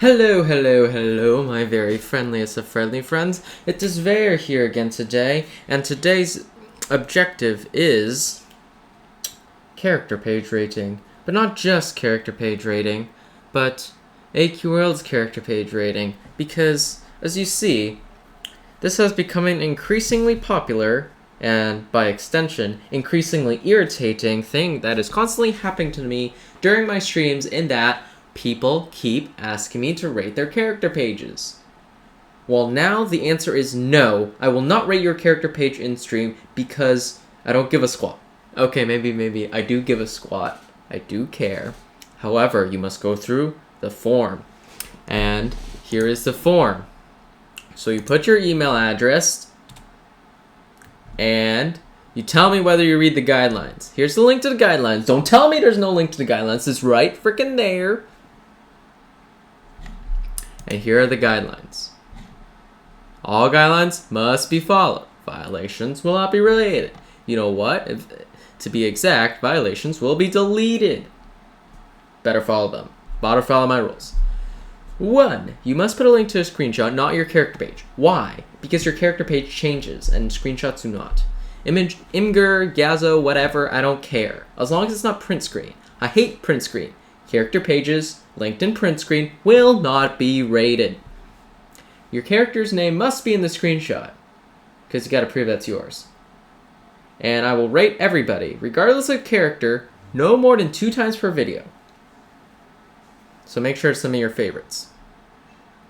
Hello, hello, hello, my very friendliest of friendly friends. It is Veyr here again today, and today's objective is character page rating. But not just character page rating, but AQW's character page rating. Because, as you see, this has become an increasingly popular, and by extension, increasingly irritating thing that is constantly happening to me during my streams, in that people keep asking me to rate their character pages. Well, now the answer is no. I will not rate your character page in stream because I don't give a squat. Okay, maybe I do give a squat. I do care. However, you must go through the form. And here is the form. So you put your email address and you tell me whether you read the guidelines. Here's the link to the guidelines. Don't tell me there's no link to the guidelines. It's right freaking there. And here are the guidelines. All guidelines must be followed. Violations will not be related. You know what? To be exact, violations will be deleted. Better follow them. Better follow my rules. 1. You must put a link to a screenshot, not your character page. Why? Because your character page changes and screenshots do not. Image, Imgur, Gazo, whatever, I don't care. As long as it's not print screen. I hate print screen. Character pages linked in print screen will not be rated. Your character's name must be in the screenshot, because you gotta prove that's yours. And I will rate everybody, regardless of character, no more than 2 times per video. So make sure to submit your favorites.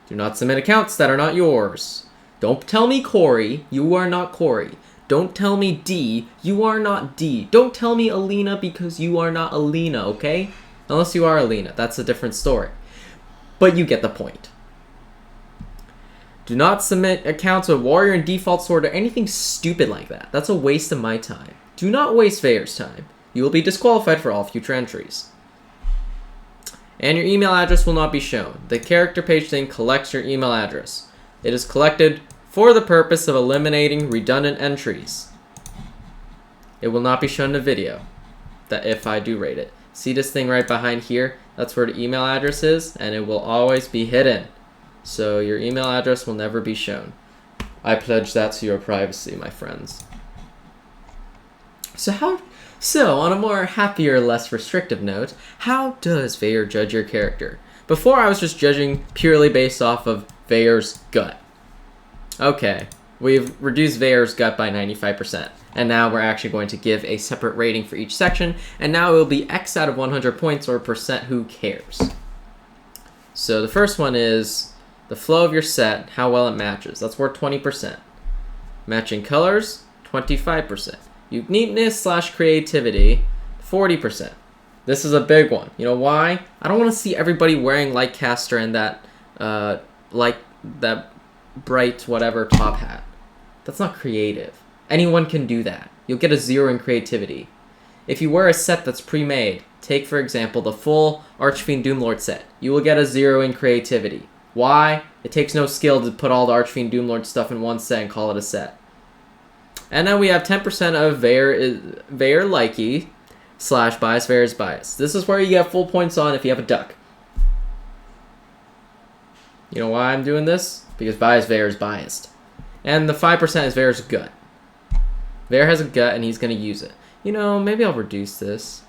Do not submit accounts that are not yours. Don't tell me Corey, you are not Corey. Don't tell me D, you are not D. Don't tell me Alina because you are not Alina, okay? Unless you are Alina, that's a different story. But you get the point. Do not submit accounts with Warrior and Default Sword or anything stupid like that. That's a waste of my time. Do not waste Veyr's time. You will be disqualified for all future entries. And your email address will not be shown. The character page thing collects your email address. It is collected for the purpose of eliminating redundant entries. It will not be shown in the video, that if I do rate it. See this thing right behind here? That's where the email address is, and it will always be hidden. So your email address will never be shown. I pledge that to your privacy, my friends. So on a more happier, less restrictive note, how does Veyr judge your character? Before I was just judging purely based off of Veyr's gut. Okay, we've reduced Veyr's gut by 95%. And now we're actually going to give a separate rating for each section. And now it will be X out of 100 points or percent, who cares. So the first one is the flow of your set, how well it matches. That's worth 20%. Matching colors, 25%. Uniqueness / creativity, 40%. This is a big one. You know why? I don't want to see everybody wearing Lightcaster and that, that bright whatever top hat. That's not creative. Anyone can do that. You'll get a 0 in creativity. If you wear a set that's pre-made, take for example the full Archfiend Doomlord set, you will get a 0 in creativity. Why? It takes no skill to put all the Archfiend Doomlord stuff in one set and call it a set. And then we have 10% of Veyr likey / bias Veyr's bias. This is where you get full points on if you have a duck. You know why I'm doing this? Because bias Veyr is biased. And the 5% is Veyr's gut. Veyr has a gut and he's going to use it. You know, maybe I'll reduce this.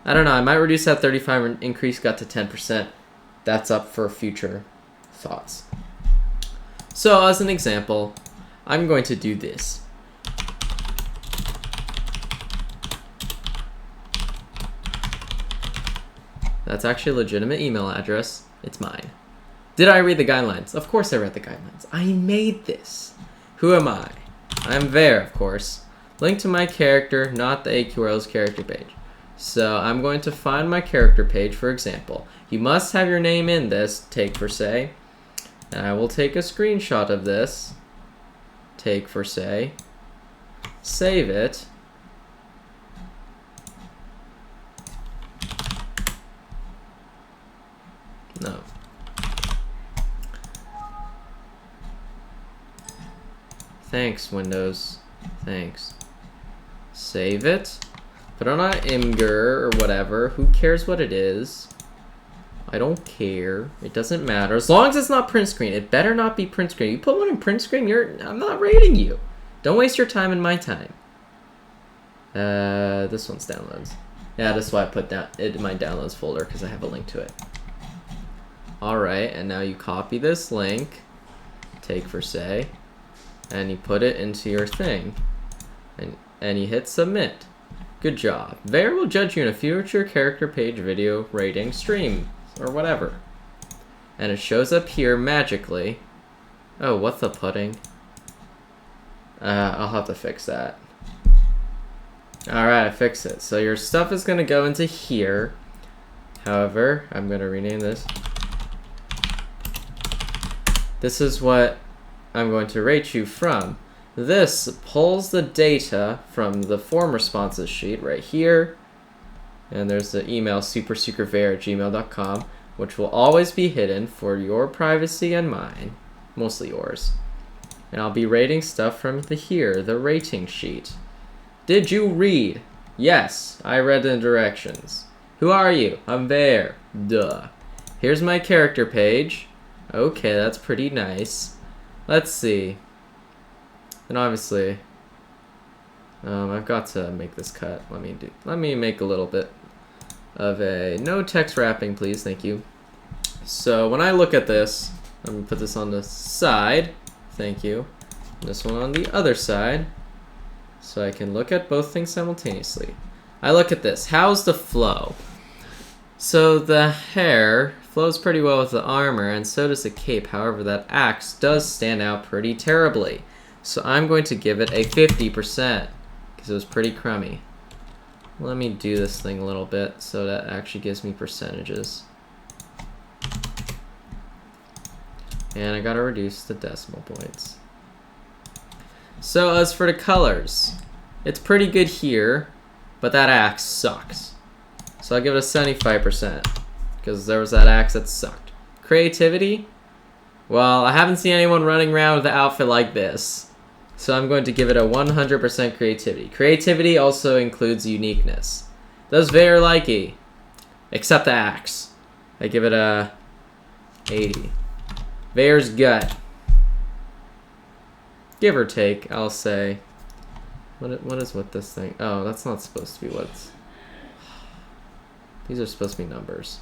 I don't know, I might reduce that 35 and increase gut to 10%. That's up for future thoughts. So as an example, I'm going to do this. That's actually a legitimate email address. It's mine. Did I read the guidelines? Of course I read the guidelines. I made this. Who am I? I'm Veyr, of course. Link to my character, not the AQW's character page. So I'm going to find my character page, for example. You must have your name in this, take for say. And I will take a screenshot of this, take for say. Save it. No. Thanks, Windows. Thanks. Save it. Put on an Imgur or whatever. Who cares what it is? I don't care. It doesn't matter. As long as it's not print screen. It better not be print screen. You put one in print screen, I'm not rating you. Don't waste your time and my time. This one's downloads. Yeah, that's why I put it in my downloads folder, because I have a link to it. Alright, and now you copy this link, take for say, and you put it into your thing. And you hit submit. Good job. Veyr will judge you in a future character page video rating stream, or whatever. And it shows up here magically. Oh, what the pudding? I'll have to fix that. Alright, I fixed it. So your stuff is going to go into here. However, I'm going to rename this. This is what I'm going to rate you from. This pulls the data from the form responses sheet right here. And there's the email supersecretveyr@gmail.com, which will always be hidden for your privacy and mine. Mostly yours. And I'll be rating stuff from the rating sheet. Did you read? Yes, I read the directions. Who are you? I'm Veyr. Duh. Here's my character page. Okay, that's pretty nice. Let's see. And obviously, I've got to make this cut. Let me make a little bit of a no text wrapping, please. Thank you. So when I look at this, let me put this on the side. Thank you. This one on the other side, so I can look at both things simultaneously. I look at this. How's the flow? So the hair flows pretty well with the armor, and so does the cape. However, that axe does stand out pretty terribly. So I'm going to give it a 50%, because it was pretty crummy. Let me do this thing a little bit, so that actually gives me percentages. And I gotta reduce the decimal points. So as for the colors, it's pretty good here, but that axe sucks. So I'll give it a 75%, because there was that axe that sucked. Creativity? Well, I haven't seen anyone running around with an outfit like this. So I'm going to give it a 100% creativity. Creativity also includes uniqueness. Does Veyr like it? Except the axe. I give it a 80. Veyr's gut. Give or take, I'll say. What is with this thing? Oh, that's not supposed to be what's... These are supposed to be numbers.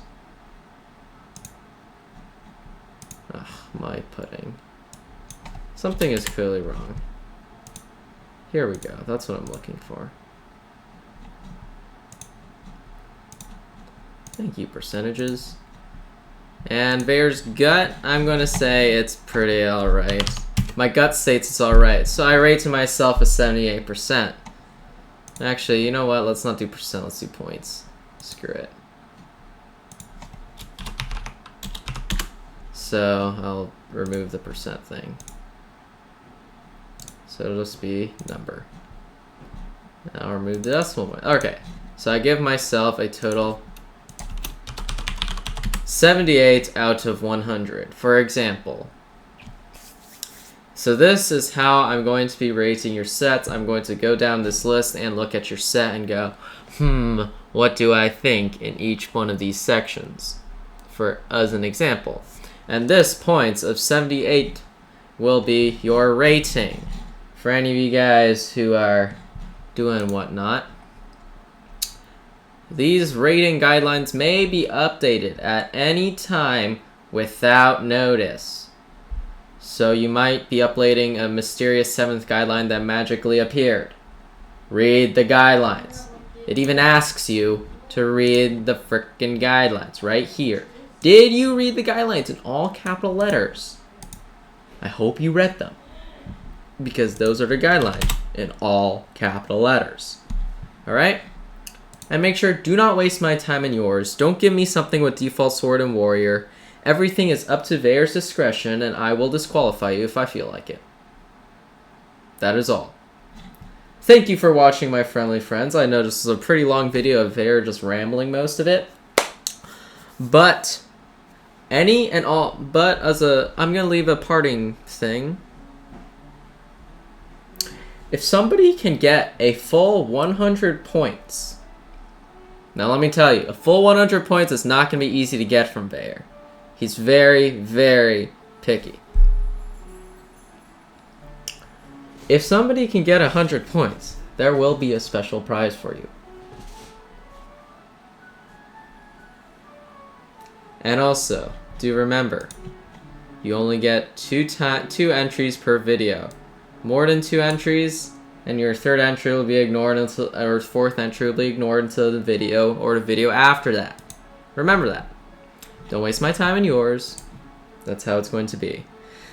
Ugh, my pudding. Something is clearly wrong. Here we go. That's what I'm looking for. Thank you, percentages. And Veyr's gut, I'm going to say it's pretty alright. My gut states it's alright, so I rate to myself a 78%. Actually, you know what? Let's not do percent, let's do points. Screw it. So I'll remove the percent thing. So it'll just be number. And I'll remove the decimal point. Okay, so I give myself a total 78 out of 100, for example. So this is how I'm going to be rating your sets. I'm going to go down this list and look at your set and go, what do I think in each one of these sections? For as an example. And this points of 78 will be your rating. For any of you guys who are doing whatnot, these rating guidelines may be updated at any time without notice. So you might be uploading a mysterious 7th guideline that magically appeared. Read the guidelines. It even asks you to read the frickin' guidelines right here. Did you read the guidelines in all capital letters? I hope you read them, because those are the guidelines in all capital letters. Alright? And make sure, do not waste my time and yours. Don't give me something with default sword and warrior. Everything is up to Veyr's discretion, and I will disqualify you if I feel like it. That is all. Thank you for watching, my friendly friends. I know this is a pretty long video of Veyr just rambling most of it. But any and all, but as a, I'm going to leave a parting thing. If somebody can get a full 100 points Now let me tell you, a full 100 points is not going to be easy to get from Veyr. He's very, very picky. If somebody can get 100 points, there will be a special prize for you. And also, do remember, you only get two entries per video. More than 2 entries, and your 3rd entry will be ignored until, or 4th entry will be ignored until the video or the video after that. Remember that. Don't waste my time and yours. That's how it's going to be.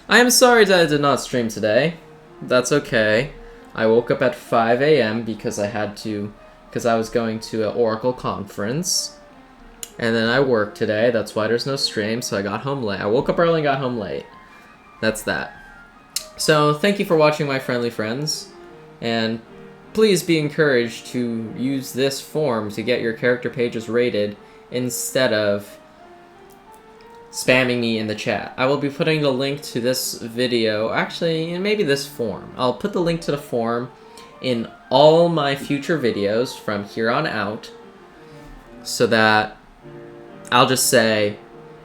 I am sorry that I did not stream today. That's okay. I woke up at 5 a.m. because I was going to an Oracle conference. And then I worked today. That's why there's no stream, so I got home late. I woke up early and got home late. That's that. So, thank you for watching, my friendly friends. And please be encouraged to use this form to get your character pages rated instead of spamming me in the chat. I will be putting the link to this video, actually, maybe this form. I'll put the link to the form in all my future videos from here on out, so that I'll just say,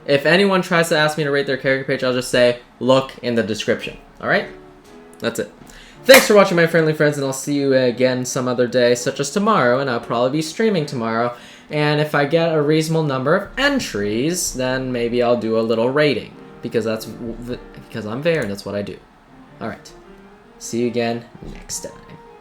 if anyone tries to ask me to rate their character page, I'll just say, look in the description. Alright? That's it. Thanks for watching, my friendly friends, and I'll see you again some other day, such as tomorrow, and I'll probably be streaming tomorrow. And if I get a reasonable number of entries, then maybe I'll do a little rating, because I'm Veyr and that's what I do. Alright. See you again next time.